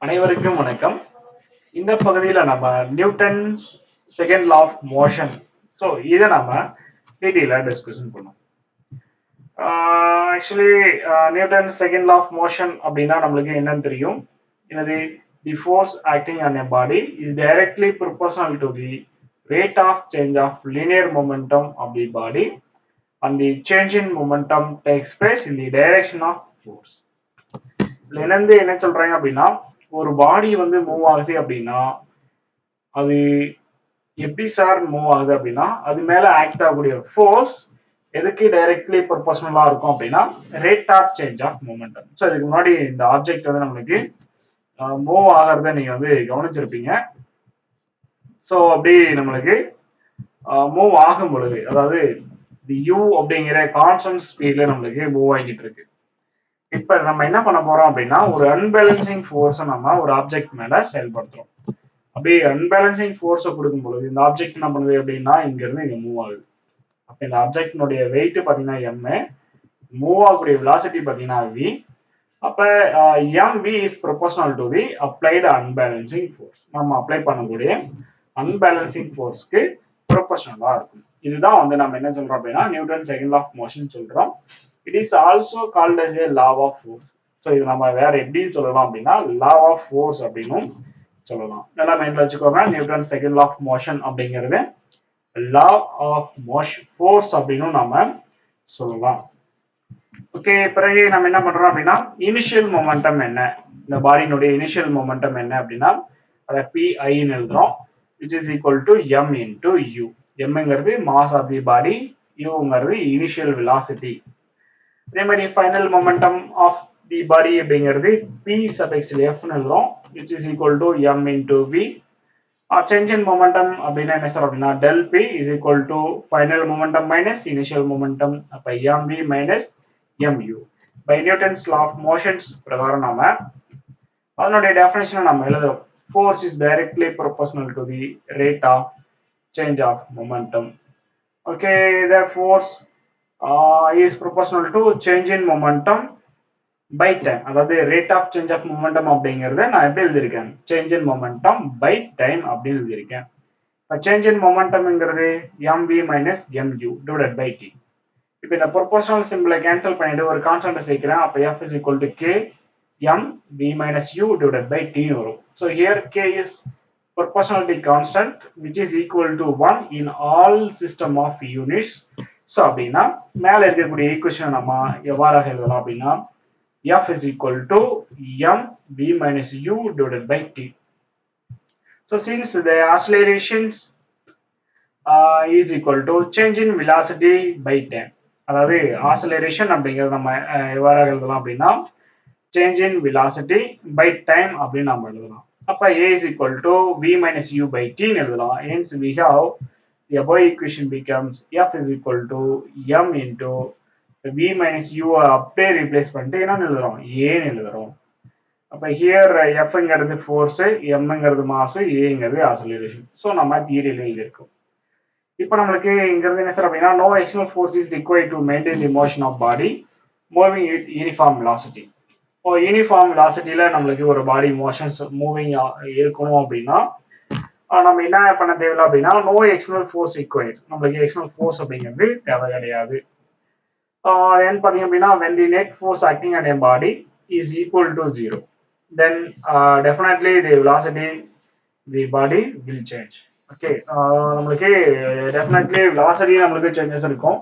அனைவருக்கும் வணக்கம். இந்த பகுதியில் நம்ம Newton's second law of motion இதை நம்ம டீட்டெயிலாக டிஸ்கஷன் பண்ணோம். Actually Newton's second law of motion அப்படின்னா நம்மளுக்கு என்னன்னு தெரியும். என்னது? The force acting on a body is directly proportional to the rate of change of linear momentum of the body and the change in momentum takes place in the direction of force. என்னந்து என்ன சொல்றாங்க அப்படின்னா, ஒரு பாடி வந்து move ஆகுது அப்படின்னா அது எப்படி sir move ஆகுது அப்படின்னா அது மேல ஆக்ட் ஆகக்கூடிய ஃபோர்ஸ் எதுக்கு டைரக்ட்லி ப்ரொபோர்ஷனலா இருக்கும் அப்படின்னா rate of change of momentum. So இதுக்கு முன்னாடி இந்த ஆப்ஜெக்ட் வந்து நம்மளுக்கு மூவ் ஆகிறத நீங்க வந்து கவனிச்சிருப்பீங்க. ஸோ அப்படி நம்மளுக்கு மூவ் ஆகும் பொழுது, அதாவது யூ அப்படிங்கிற கான்ஸ்டன்ட் ஸ்பீட்ல நம்மளுக்கு மூவ் ஆகிட்டு இருக்கு. இப்ப நம்ம என்ன பண்ண போறோம் அப்படின்னா ஒரு அன்பேலன்சிங் ஃபோர்ஸை நம்ம ஒரு ஆப்ஜெக்ட் மேல செயல்படுத்துறோம். அப்படி அன்பேலன்சிங் ஃபோர்ஸை கொடுக்கும் பொழுது இந்த ஆப்ஜெக்ட் என்ன பண்ணுது அப்படின்னா இங்க இருந்து இங்க மூவ் ஆகுது. அப்ப இந்த ஆப்ஜெக்டினுடைய வெயிட் பாத்தீங்கன்னா எம், மூவ் ஆகக்கூடிய வெலாசிட்டி பாத்தீங்கன்னா வி. அப்ப m v is proportional to the applied unbalancing force. நம்ம அப்ளை பண்ணக்கூடிய அன்பேலன்சிங் ஃபோர்ஸ்க்கு ப்ரொபோர்ஷனலா இருக்கும். இதுதான் வந்து நம்ம என்ன சொல்றோம் அப்படின்னா Newton second law of motion சொல்றோம். It is also called as a law of force. So இது நம்ம வேற எப்படின்னு சொல்லலாம் அப்படின்னா லா ஆஃப் ஃபோர்ஸ் அப்படின்னு சொல்லலாம். நல்லா மைண்ட்ல வச்சுக்கோங்க. Newton second law of motion அப்படிங்கிறது லா ஆஃப் மோஷன் ஃபோர்ஸ் அப்படின்னு நம்ம சொல்லலாம். ஓகே, பிறகு நம்ம என்ன பண்றோம் அப்படின்னா இனிஷியல் மொமெண்டம் என்ன, இந்த பாடியினுடைய இனிஷியல் மொமெண்டம் என்ன அப்படின்னா அதை பிஐன்னு எழுதுறோம், which is equal to m into u. mங்கிறது மாஸ் ஆஃப் தி பாடி, uங்கிறது இனிஷியல் வெலாசிட்டி. அதே மாதிரி final momentum of the body அப்படிங்கிறது p சஃபிக்ஸ் f ன்னு எழுதுறோம், which is equal to m into v. Change in momentum அப்படின்னா என்ன sir அப்படின்னா del p is equal to final momentum minus initial momentum. அப்ப mv minus mu. By Newton's law of motions பிரகாரம் நாம அதனுடைய டெஃபினிஷனை நம்ம எழுதுறோம். Force is directly proportional to the rate of change of momentum. Okay, the force is proportional to change in momentum by time. அதாவது rate of change of momentum அப்படிங்கறத நான் எப்படி எழுதியிருக்கேன், change in momentum by time அப்படின்னு எழுதியிருக்கேன். change in momentumங்கிறது mv minus mu divided by t. இப்போ இந்த proportional symbol cancel பண்ணிட்டு ஒரு கான்ஸ்டன்ட் சேர்க்கிறேன். அப்ப f is equal to k m v minus u divided by t வரும். So here k is proportionality constant which is equal to 1 in all system of units. So அப்படின்னா மேல இருக்கக்கூடிய equation நம்ம எவ்வாறாக எழுதலாம் அப்படின்னா f is equal to m v minus u divided by t. So since the accelerations is equal to change in velocity by time, அதாவது acceleration அப்படிங்கிறது நம்ம எவ்வாறாக எழுதலாம் அப்படின்னா change in velocity by time அப்படின்னு நம்ம எழுதலாம். அப்ப a is equal to v minus u by t எழுதலாம். Hence we have the above equation becomes f is equal to m into v minus u அப்படியே ரீப்ளேஸ் பண்ணிட்டு என்ன எழுதுறோம், a எழுதுறோம். அப்ப here fங்கிறது ஃபோர்ஸ், mங்கிறது மாஸ், aங்கிறது ஆசிலரேஷன். ஸோ நம்ம தியரியில எழுதியிருக்கோம். இப்போ நம்மளுக்கு இங்கிறது என்ன சார் அப்படின்னா no external force is required to maintain the motion of body moving with uniform velocity. இப்போ யூனிஃபார்ம் வெலாசிட்டியில நம்மளுக்கு ஒரு பாடி மோஷன்ஸ் மூவிங் இருக்கணும் அப்படின்னா நம்ம என்ன பண்ண தேவையில்லை அப்படின்னா நோ எக்ஸ்டர்னல் ஃபோர்ஸ் ரிக்வயர்ட். நம்மளுக்கு எக்ஸ்டர்னல் ஃபோர்ஸ் அப்படிங்கிறது தேவை கிடையாது. ஏன்னு பார்த்தீங்க அப்படின்னா when the net force acting on a body is equal to 0 then definitely the velocity the body will change. Okay, நம்மளுக்கு டெஃபினெட்லி வெலாசிட்டி நம்மளுக்கு சேஞ்சஸ் இருக்கும்.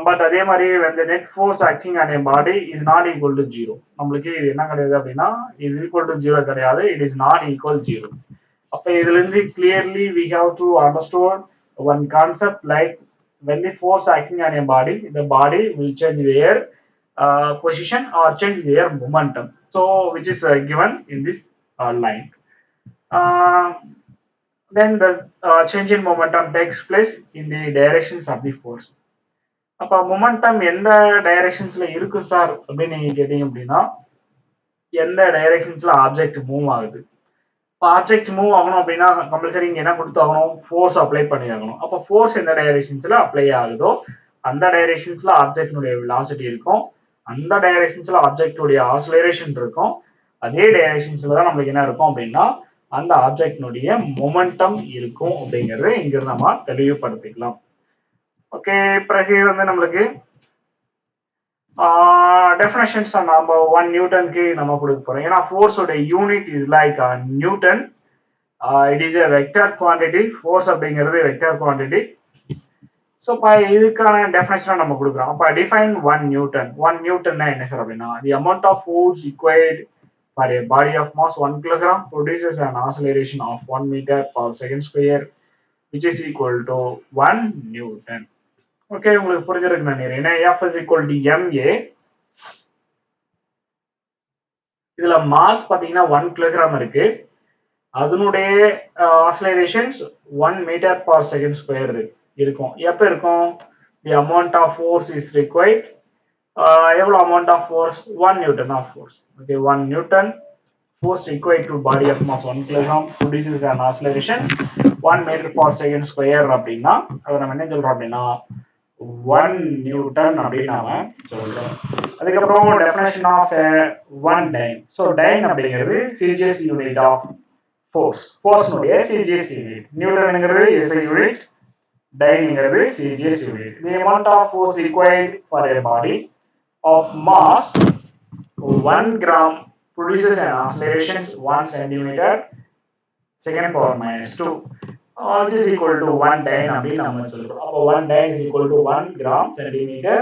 பட் அதே மாதிரி when the net force acting on a body is not equal to 0, நம்மளுக்கு இது என்ன கிடையாது அப்படின்னா is equal to 0 கிடையாது, it is not equal 0. அப்ப இதுல இருந்து clearly we have to understand one concept like when the force acting on a body, the body will change their position or change their momentum. So which is given in this line. Then the change in momentum takes place in the directions of the force. அப்ப momentum எந்த டைரக்ஷன்ஸ்ல இருக்கு sir அப்படின்னு நீங்க கேட்டீங்க அப்படின்னா எந்த டைரக்ஷன்ஸ்ல object move ஆகுது. இப்போ ஆப்ஜெக்ட் மூவ் ஆகணும் அப்படின்னா கம்பல்சரி இங்க என்ன கொடுத்தாகணும், ஃபோர்ஸ் அப்ளை பண்ணி ஆகணும். அப்போ ஃபோர்ஸ் எந்த டைரக்ஷன்ஸ்ல அப்ளை ஆகுதோ அந்த டைரக்ஷன்ஸ்ல ஆப்ஜெக்டினுடைய வெலாசிட்டி இருக்கும், அந்த டைரக்ஷன்ஸ்ல ஆப்ஜெக்டுடைய ஆசிலரேஷன் இருக்கும், அதே டைரக்ஷன்ஸ்ல தான் நம்மளுக்கு என்ன இருக்கும் அப்படின்னா அந்த ஆப்ஜெக்டினுடைய மொமெண்டம் இருக்கும் அப்படிங்கறத இங்க நம்ம தெளிவுபடுத்திக்கலாம். ஓகே, பிறகு வந்து நம்மளுக்கு டெஃபினேஷன்ஸ் நம்ம 1 நியூட்டனுக்கு நம்ம கொடுக்க போறோம். ஏன்னா ஃபோர்ஸோட unit is like Newton. It is a vector quantity. Force அப்படிங்கிறது வெக்டர் குவான்டிட்டி. ஸோ இப்போ இதுக்கான டெஃபினேஷனாக நம்ம கொடுக்குறோம். அப்போ டிஃபைன் 1 நியூட்டன். 1 நியூட்டன்னா என்ன சார் அப்படின்னா the amount of force required for a body of mass 1 kilogram produces an acceleration of 1 meter per second square which is equal to 1 newton. Okay, உங்களுக்கு புரிஞ்சிருக்கு நினைக்கிறேன். ஏன்னா F is equal to ma. இதுல mass பாத்தீங்கன்னா 1 kilogram இருக்கு. அதனுடைய accelerations 1 metre per second square இருக்கும். எப்போ இருக்கும்? The amount of force is required. எவ்வளோ amount of force? 1 Newton of force. Okay, 1 Newton force required to body of mass 1 kilogram produces an acceleration 1 meter per second square அப்படின்னா அதை நம்ம என்ன சொல்றோம் அப்படின்னா 1 நியூட்டன் அப்படின்னு நாம சொல்றோம். அதுக்கப்புறம் definition of 1 dyne. So dyne அப்படிங்கிறது சிஜிஎஸ் யூனிட் ஆஃப் ஃபோர்ஸ். ஃபோர்ஸ்னுடைய சிஜிஎஸ் யூனிட். நியூட்டன்ங்கிறது எஸ்ஐ யூனிட், டைன்ங்கிறது CGS unit. The amount of force required for a body of mass 1 gram produces an acceleration 1 centimeter second power minus 2 which is equal to 1 dyne அப்படின்னு நம்ம சொல்றோம். அப்போ 1 dyne is equal to 1 gram centimeter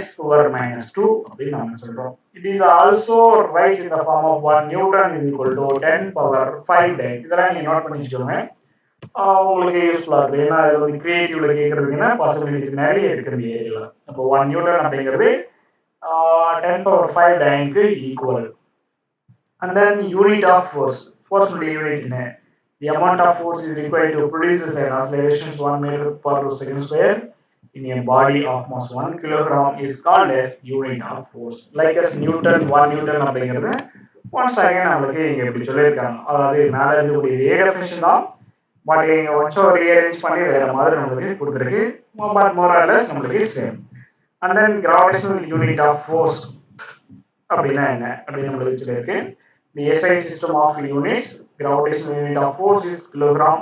s power minus 2 அப்படின்னு நம்ம சொல்றோம். It is also right in the form of 1 newton is equal to 10 power 5 dyne. இதெல்லாம் நீங்க note பண்ணி வச்சுக்கோங்க, உங்களுக்கு யூஸ்ஃபுல்லா இருக்கு. ஏன்னா இது வந்து கிரியேட்டிவ்ல கேட்கறதுக்குன்னா பாசிபிலிட்டிஸ் நிறைய இருக்கு இந்த ஏரியால. அப்போ 1 நியூட்டன் அப்படிங்கிறது 10 power 5 dyne equal. And then unit of force. Force unit in the amount of force is required to produce an acceleration 1 meter per second square in a body of mass 1 kilogram is called as unit of force. Like as Newton, 1 Newton அப்படிங்கிறது once again நம்மளுக்கு இங்க இப்படி சொல்லியிருக்காங்க. அதாவது மேலே இருக்கக்கூடிய இதே definition தான், பட் இங்க கொஞ்சம் ரீஅரேஞ்ச் பண்ணி வேற மாதிரி நம்மளுக்கு கொடுத்துருக்கு. பட் மோர் ஆர் லெஸ் நம்மளுக்கு same. And then gravitational unit of force அப்படின்னா என்ன அப்படின்னு நம்மளுக்கு சொல்லியிருக்கு. The SI system of units, gravitational unit of force is kilogram.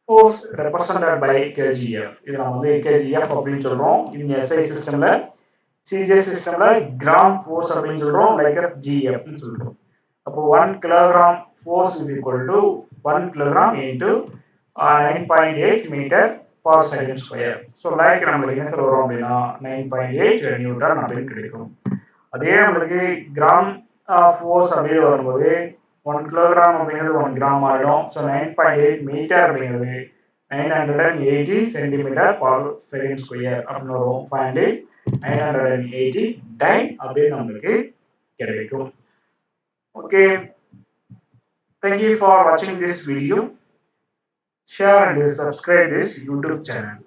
Force represented by kgf. இது நம்ம வந்து kgf அப்படின்னு சொல்றோம். இந்த SI systemல, CGS systemல gram force அப்படின்னு சொல்றோம், like gf ன்னு சொல்றோம். அப்போ 1 kilogram force is equal to 1 kilogram into 9.8 meter per second square. So like நம்மளுக்கு என்ன சொல்றோம் அப்படின்னா 9.8 நியூட்டன் அப்படின்னு கிடைக்கும். அதே நம்மளுக்கு கிராம் ஃபோர்ஸ் அப்படின்னு வரும்போது 1 கிலோகிராம் அப்படிங்கிறது 1 கிராம் ஆகிடும். ஸோ 9.8 மீட்டர் அப்படிங்கிறது 980 சென்டிமீட்டர் பர் செகண்ட் ஸ்கொயர் அப்படின்னு வரும். 980 டைன் அப்படின்னு நம்மளுக்கு கிடைக்கும். ஓகே, தேங்க்யூ ஃபார் வாட்சிங் this video. Share and subscribe this YouTube channel.